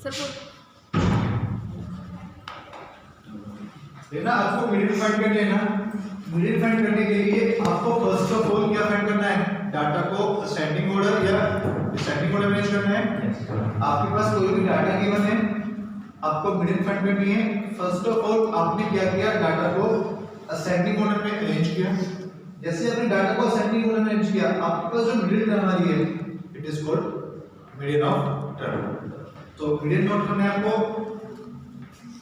Sir ना आपको median find करनी है ना। मीडियन फाइंड करने के लिए आपको फर्स्ट ऑफ ऑल क्या फाइंड करना है, डाटा को असेंडिंग ऑर्डर या डिसेंडिंग ऑर्डर में करना है। आपके पास कोई भी डाटा गिवन है, आपको मीडियन फाइंड करनी है। फर्स्ट ऑफ ऑल आपने क्या किया, डाटा को असेंडिंग ऑर्डर में अरेंज किया। जैसे आपने डाटा को असेंडिंग ऑर्डर में अरेंज किया, आपके पास जो मिडिल टर्म आ रही है it is called median of term. तो मीडियन नोट करना है आपको,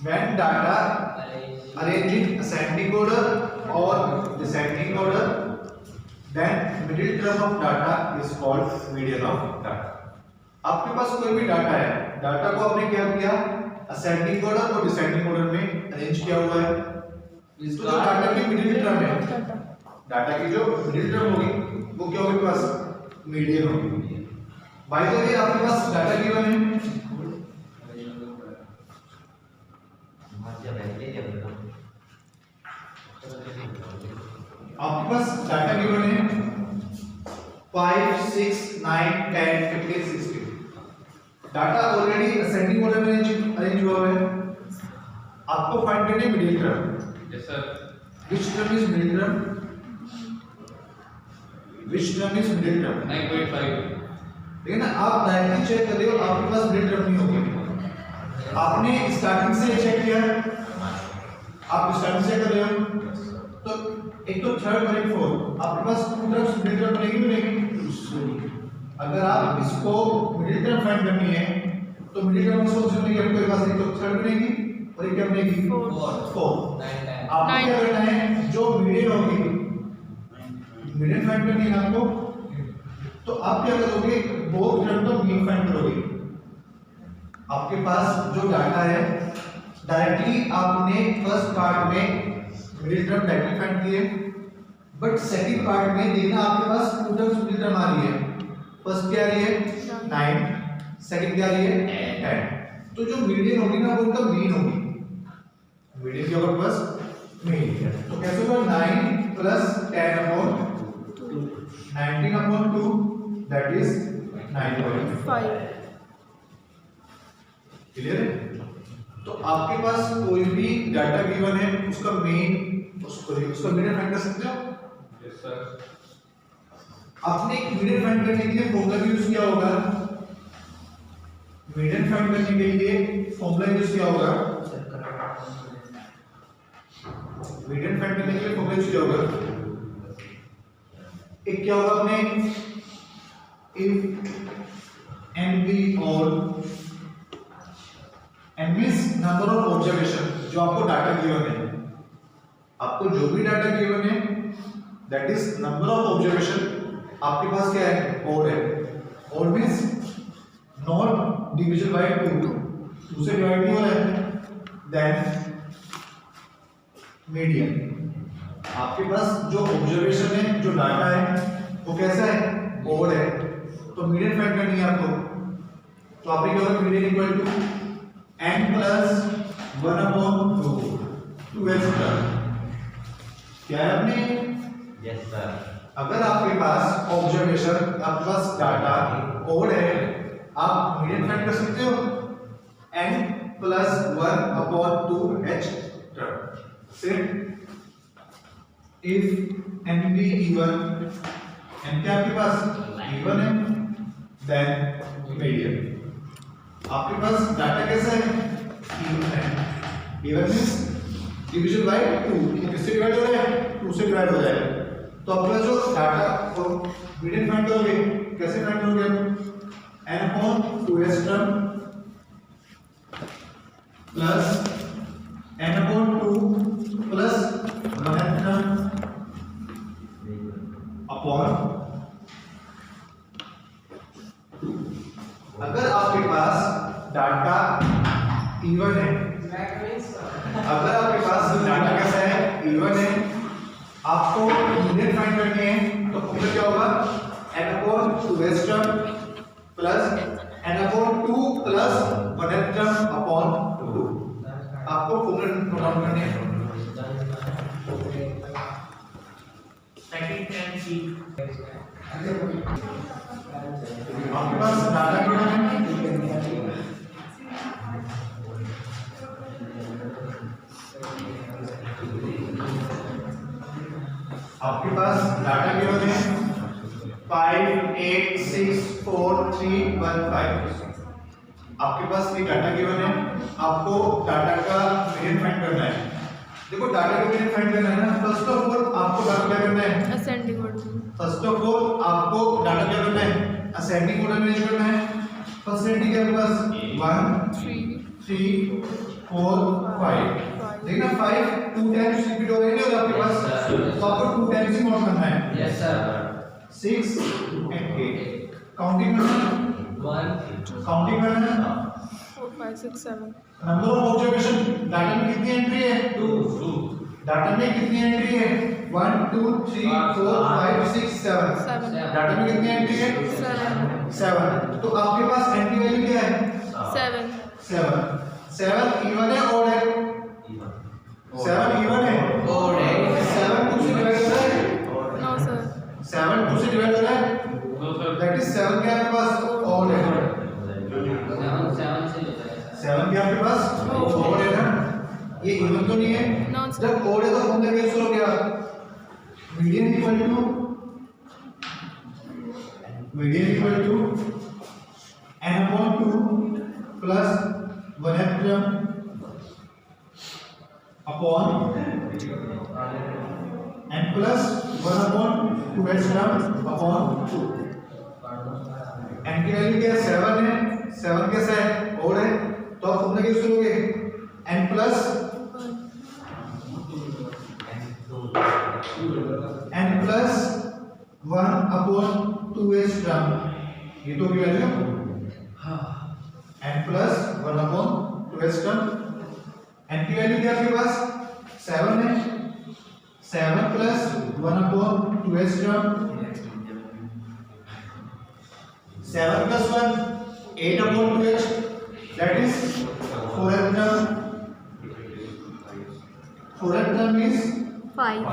when data arranged in ascending order or descending order, then middle term of data is called median of data। आपके पास कोई भी डाटा है, डाटा को आपने क्या किया, ascending order और descending order में अरेंज किया हुआ है। इसको जो डाटा की मिडिल टर्म है, डाटा की जो मिडिल टर्म होगी वो क्या होगी, पास मीडियन होगी। बाय द वे आपके पास डाटा गिवन है, आपके पास डाटा गिवन है 5 6 9 10 15 16। डाटा ऑलरेडी असेंडिंग ऑर्डर में अरेंज हुआ है। आपको फाइंड करना है middle term. Yes sir. Which term is middle term, which term is middle term 9.5। देखिए ना, आप डायरेक्टली चेक कर रहे हो, आपके पास मिडिल टर्म नहीं होगी। आपने स्टार्टिंग से चेक किया, आप स्टार्टिंग से कर रहे हो, तो एक तो थर्ड और एक फोर्थ, आपके पास टू टर्म्स मिडिल टर्म बनेगी। अगर आप इसको मिडिल टर्म फाइंड करनी है तो मिडिल टर्म सोच बनेगी आपके पास, एक तो थर्ड बनेगी और एक क्या बनेगी, फोर्थ। आपको क्या करना है, जो मीडियन होगी, मीडियन फाइंड करनी है आपको, तो आप क्या करोगे, बोथ टर्म का मीन फाइंड करोगे। आपके पास जो डाटा है, डायरेक्टली आपने फर्स्ट पार्ट में मिडिल टर्म डायरेक्टली फाइंड किए, बट सेकंड पार्ट में देखना आपके पास टू टर्म्स मिडिल टर्म आ रही है। फर्स्ट क्या आ रही है 9, सेकंड क्या आ रही है 10। तो जो मीडियन होगी ना वो उनका मीन होगी, मीडियन क्या होगा बस मीन। तो कैसे होगा 9 plus 10 upon 19 upon 2 that is 9.5। Clear है। तो आपके पास कोई भी डाटा गिवन है, उसका मेन उसका मीडियन फाइंड कर सकते हो। Yes sir. आपने एक मीडियन फाइंड करने के लिए फॉर्मूला यूज किया होगा, मीडियन फाइंड करने के लिए फॉर्मूला यूज किया होगा, मीडियन फाइंड करने के लिए फॉर्मूला यूज किया होगा। एक क्या होगा, आपने इफ एन बी और N means number of observation, जो आपको डाटा गिवन है, आपको जो भी डाटा गिवन है that is number of observation. आपके पास क्या है, ओड है। Odd means not division by 2 से डिवाइड नहीं हो रहा है, देन मीडियन। आपके पास जो ऑब्जर्वेशन है, जो डाटा है वो कैसा है, ओड है। तो मीडियन फाइंड करनी है आपको, तो आपने क्या होगा, median equal to n plus 1 upon 2 2s term. क्या है आपने, यस सर। अगर आपके पास ऑब्जर्वेशन, आपके पास डाटा कोड है, आप मीडियन फाइंड कर सकते हो n plus 1 upon 2h term. सिर्फ if n be even, n क्या आपके पास इवन है, देन मीडियन। आपके पास डाटा कैसा है, इवन है। इवन मींस डिवीजन बाय 2, किससे डिवाइड हो रहा है, 2 से डिवाइड हो जाएगा। तो आपका जो डाटा को मीडियन फाइंड करोगे, कैसे फाइंड करोगे, n upon 2s term plus n upon 2 plus 1n term upon 2। अगर आपके पास डाटा इवन है, अगर आपके पास डाटा कैसा है, इवन है, आपको मीडियन फाइंड करनी है, तो फॉर्मूला क्या होगा, n upon 2s term plus n upon 2 plus 1n term upon 2। आपको फॉर्मूला नोट डाउन करनी है। सेकंड टाइम की आपके पास डाटा कितना है, आपके पास डाटा गिवन है 5 8 6 4 3 1 5। आपके पास ये डाटा गिवन है, आपको डाटा का मीडियन फाइंड करना है। देखो डाटा का मीडियन फाइंड करना है ना, फर्स्ट ऑफ ऑल आपको डाटा क्या करना है, ascending order. First of all आपको डाटा क्या करना है, असेंडिंग ऑर्डर में करना है। फर्स्ट एंट्री के पास 1 3 4 5, देखना 5 2 टाइम्स रिपीट हो रहे हैं और आपके पास, तो आपको 2 टाइम्स ही नोट करना है। Yes, sir. 6 and 8 काउंटिंग करना, 1, काउंटिंग करना। 4 5 6 7 नंबर ऑफ ऑब्जर्वेशन, डाटा में कितनी एंट्री है, 2, डाटा में कितनी एंट्री है 1 2 3 4 5 6 7, 7 डाटा में कितनी एंट्री है 7। तो आपके पास एंट्री वैल्यू क्या है 7 7 इवन है ऑड है, 7 इवन है Odd है। 7 2 से डिवाइड हो रहा है, नो सर 7 2 से डिवाइड हो रहा है, No, sir. दैट इज 7 के आपके पास ऑड है, 7 के आपके पास ऑड है ना, ये इवन तो नहीं है। नो सर जब ऑड है तो हमने क्या शुरू किया, median equal to n upon 2 plus 1 term upon n plus 1 upon 2 term upon 2। n की वैल्यू क्या है 7 है, 7 के साथ और है, तो आप हमने क्या शुरू किया n plus 1 upon 2 term, ये तो की value n plus 1 upon 2 term, n की वैल्यू क्या है आपके पास 7 है, 7 plus 1 upon 2 term, 7 plus 1 8 upon 2h, that is 4th term, 4th term is 5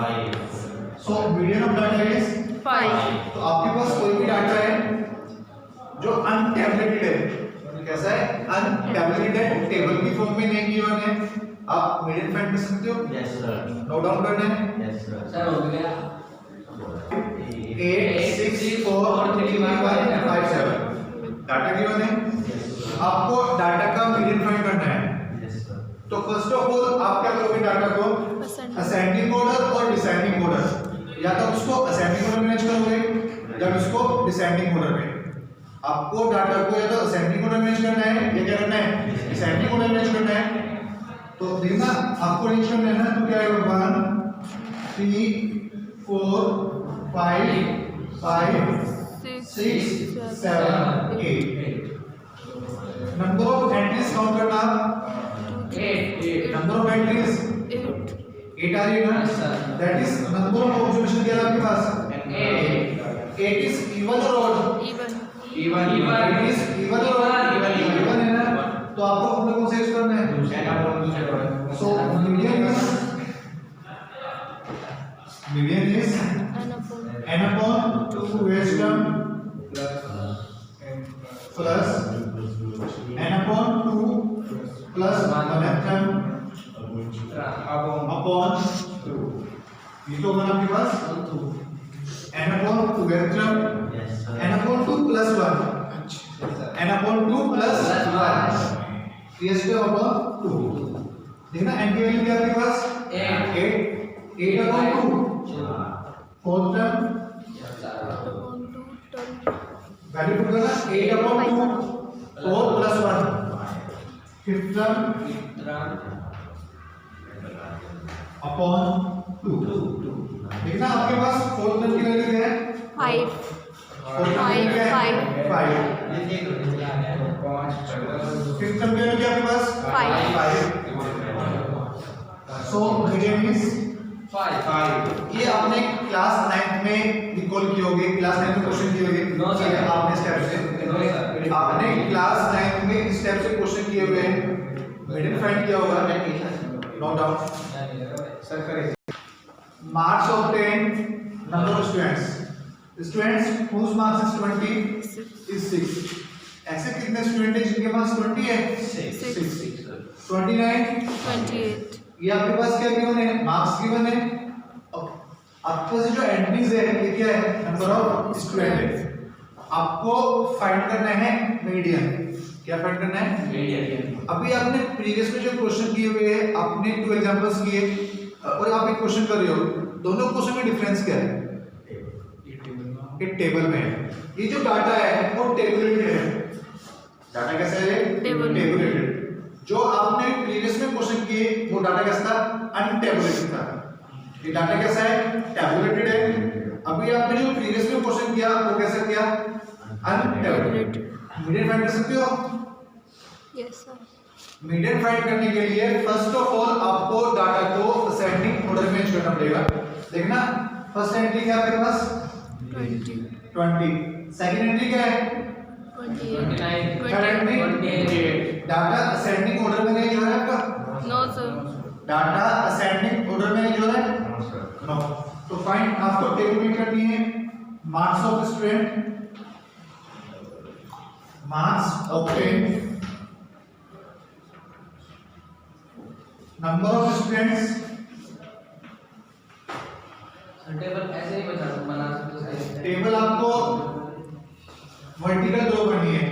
so median of data is 5 तो आपके पास कोई भी डाटा है जो अनटैबुलेटेड है, कैसा है अनटैबुलेटेड है, टेबल की फॉर्म में नहीं गिवन है, आप मीडियन फाइंड कर सकते हो, Yes, sir. नोट डाउन करना है। Yes, sir. Sir, हो गया। 8 6 4 3 1 5 7 डाटा गिवन है, आपको डाटा का मीडियन फाइंड करना है। Yes, sir. तो फर्स्ट ऑफ ऑल आप क्या करोगे, डाटा को असेंडिंग ऑर्डर और डिसेंडिंग ऑर्डर, या तो उसको असेंडिंग ऑर्डर में मैनेज करोगे या उसको डिसेंडिंग ऑर्डर में। आपको डाटा को या तो असेंडिंग ऑर्डर में मैनेज करना है या क्या करना है डिसेंडिंग ऑर्डर में मैनेज करना है। तो देखना आपको अरेंज करना है ना, तो क्या है 1 3 4 5 6 7 8 नंबर ऑफ एंट्रीज काउंट करना, 8. नंबर ऑफ एंट्रीज 8 आ रही है ना, that is number of observation क्या है आपके पास 8 इज इवन और odd, even Even. It is even और ऑड, इवन है ना, तो आपको अपने को सेव करना है। So median is n upon 2 term plus n upon 2 plus 1 term upon 2, ये तो होगा आपके पास n upon 2 term, Yes, sir. n upon 2 plus 1, n upon 2 plus 1, ये स्क्वायर upon 2। देखना n की वैल्यू क्या है आपके पास 8 upon 2 4th term value put करना 8 upon 2 4 plus 1 5th term upon 2। देखना आपके पास 4th term की वैल्यू क्या है 5 4th term की क्या है 5। 5th term की वैल्यू क्या है आपके पास 5। So median is 5। ये आपने क्लास 9th में रिकॉल किए होंगे, क्लास 9th में क्वेश्चन किए होंगे। No, sir. आपने स्टेप से आपने क्लास 9th में इस स्टेप से क्वेश्चन किए हुए हैं, मीडियन फाइंड किया होगा, नो डाउट। सर करें marks obtain number of students whose marks is 20 is 6। ऐसे कितने स्टूडेंट हैं जिनके पास 20 है 6। 29 28 ये आपके पास क्या गिवन है मार्क्स गिवन है। आपके पास जो एंट्रीज है ये क्या है, नंबर ऑफ स्टूडेंट है। आपको फाइंड करना है मीडियन। क्या फाइंड करना है? मीडियन। अभी आपने प्रीवियस में जो क्वेश्चन किए हुए हैं, आपने 2 एग्जांपल्स किए और आप एक क्वेश्चन कर रहे हो, दोनों क्वेश्चन में डिफरेंस क्या है? ये टेबल में है। ये जो डाटा है वो टेबुलेटेड है। डाटा कैसा है? टेबुलेटेड। जो आपने प्रीवियस में क्वेश्चन किए वो डाटा कैसा था? अनटेबुलेटेड था। ये डाटा कैसा है? टेबुलेटेड है। अभी आपने जो प्रीवियस में क्वेश्चन किया वो कैसा किया? अनटेबुलेटेड। मीडियन फाइंड कर सकते हो? Yes sir. मीडियन फाइंड करने के लिए फर्स्ट ऑफ ऑल आपको डाटा को असेंडिंग ऑर्डर में करना पड़ेगा। देखना फर्स्ट एंट्री क्या है आपके पास? 20। सेकंड एंट्री क्या है? 28। Third entry data ascending order में नहीं हो रहा है आपका? No sir. Data ascending order में नहीं हो रहा है? नो। तो फाइंड आपको टेबल में करनी है marks of student, marks obtained, number of students. Table ऐसे ही बना सकते हो। टेबल आपको वर्टिकल रो करनी है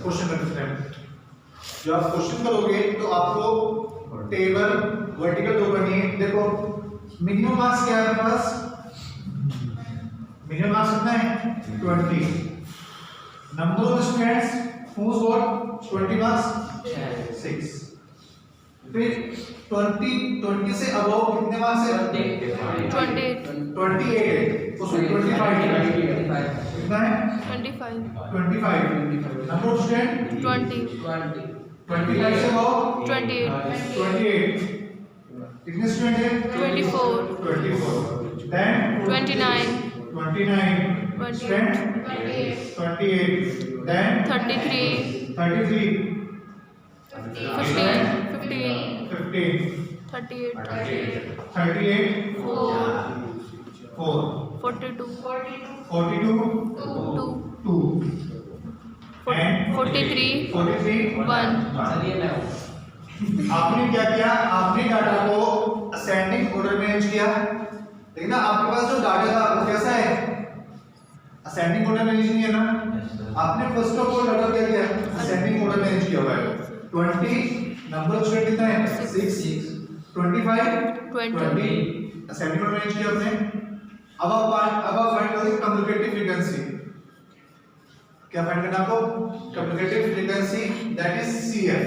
क्वेश्चन करते टाइम। जब आप क्वेश्चन करोगे तो आपको टेबल वर्टिकल रो करनी है। देखो मिनिमम मार्क्स क्या है आपके पास? मिनिमम मार्क्स कितना है? 20। Number of students who's got 20 marks? 6। फिर 20 से अबव कितने मार्क्स है? 28। 28 है। उसमें 25 कितना है? 25। 25। Number of student 20। 25 से अबव 28। 28। कितने स्टूडेंट है? 24। 24। देन 29। 29 स्टूडेंट 28। देन 33। 33 15। 15 38। 38 4 42। 42 2 and 43 43 1। चलिए मैं आपने क्या किया? आपने डाटा को असेंडिंग ऑर्डर में अरेंज किया। देखना आपके पास जो डाटा था वो कैसा है? असेंडिंग ऑर्डर में अरेंज नहीं है ना? आपने फर्स्ट ऑफ ऑल डाटा क्या किया? असेंडिंग ऑर्डर में अरेंज किया हुआ है। 20 नंबर ऑफ स्टूडेंट कितना है? 6। 25 20 असेंडिंग ऑर्डर में अरेंज किया आपने। अब आप फाइंड करोगे कम्युनिकेटिव फ्रीक्वेंसी। क्या फाइंड करना आपको? Communicative frequency that is CF।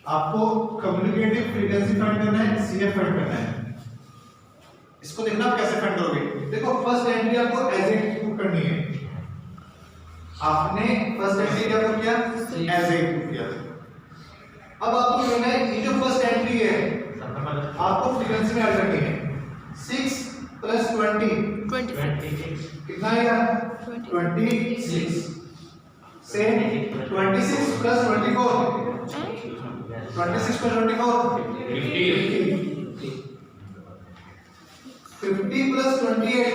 आपको कम्युनिकेटिव फ्रीक्वेंसी फाइंड करना है, CF फाइंड करना है। इसको देखना आप कैसे फाइंड करोगे। देखो फर्स्ट एंट्री आपको एज ए करनी है। आपने फर्स्ट एंट्री क्या किया? एज ए किया। अब आपको लेना है ये जो फर्स्ट एंट्री है आपको फ्रीक्वेंसी में ऐड करनी है। 6 + 20 26। कितना आएगा? 26 से 26 + 24 26 + 24 50 + 28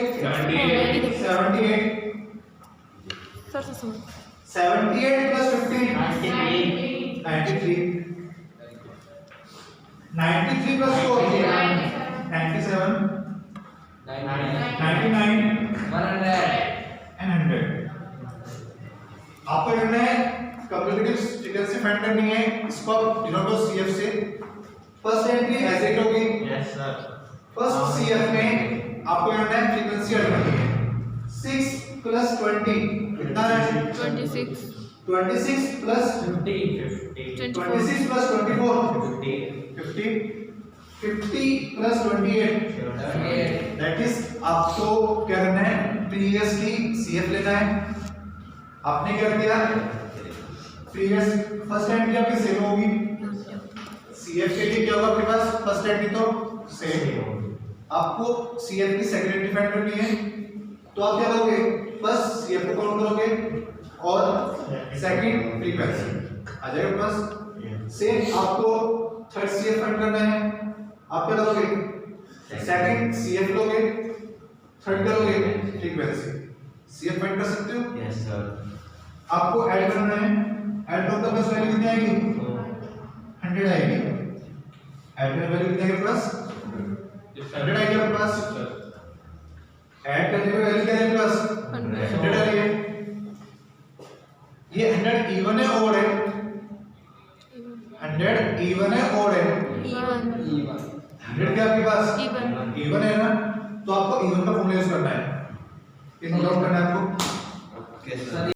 78 सर से सुनो। 78 + 15 93 93 + 4 97 99 and 100। आपको करना है कम्युनिकेटिव फ्रीक्वेंसी फाइंड करनी है। इसको आप डिनोट करो CF से। फर्स्ट एंट्री एज ए होगी। Yes sir. फर्स्ट CF में आपको करना है फ्रीक्वेंसी ऐड करनी है। 6 + 20 कितना है? 26। 26 + 24। 26 + 24 50 50 + 28 दैट इज आपको क्या करना है? प्रीवियस की CF लेना है। आपने क्या किया? प्रीवियस फर्स्ट एंट्री आपकी सेम होगी। CF के लिए क्या होगा आपके पास? फर्स्ट एंट्री तो सेम। आपको CF की सेकंड एंट्री फाइंड करनी है। तो आप क्या करोगे? फर्स्ट CF को काउंट करोगे और सेकंड फ्रीक्वेंसी आ जाएगा पास। सेम आपको थर्ड CF फाइंड करना है। आप क्या करोगे? सेकंड CF लोगे, थर्ड करोगे फ्रीक्वेंसी। CF फाइंड कर सकते हो? Yes sir. आपको ऐड करना है। ऐड करो तो बस वैल्यू कितनी आएगी? 100 आएगी। ऐड में वैल्यू कितनी आएगी? प्लस 100 आएगी आपके पास, ऐड करने पे वैल्यू क्या है प्लस 100 आ रही है। ये 100 इवन है ओड है, 100 इवन है ओड है, इवन 100 क्या आपके पास इवन है ना, तो आपको इवन का फॉर्मूला यूज करना है, ये नोट डाउन करना है आपको। सर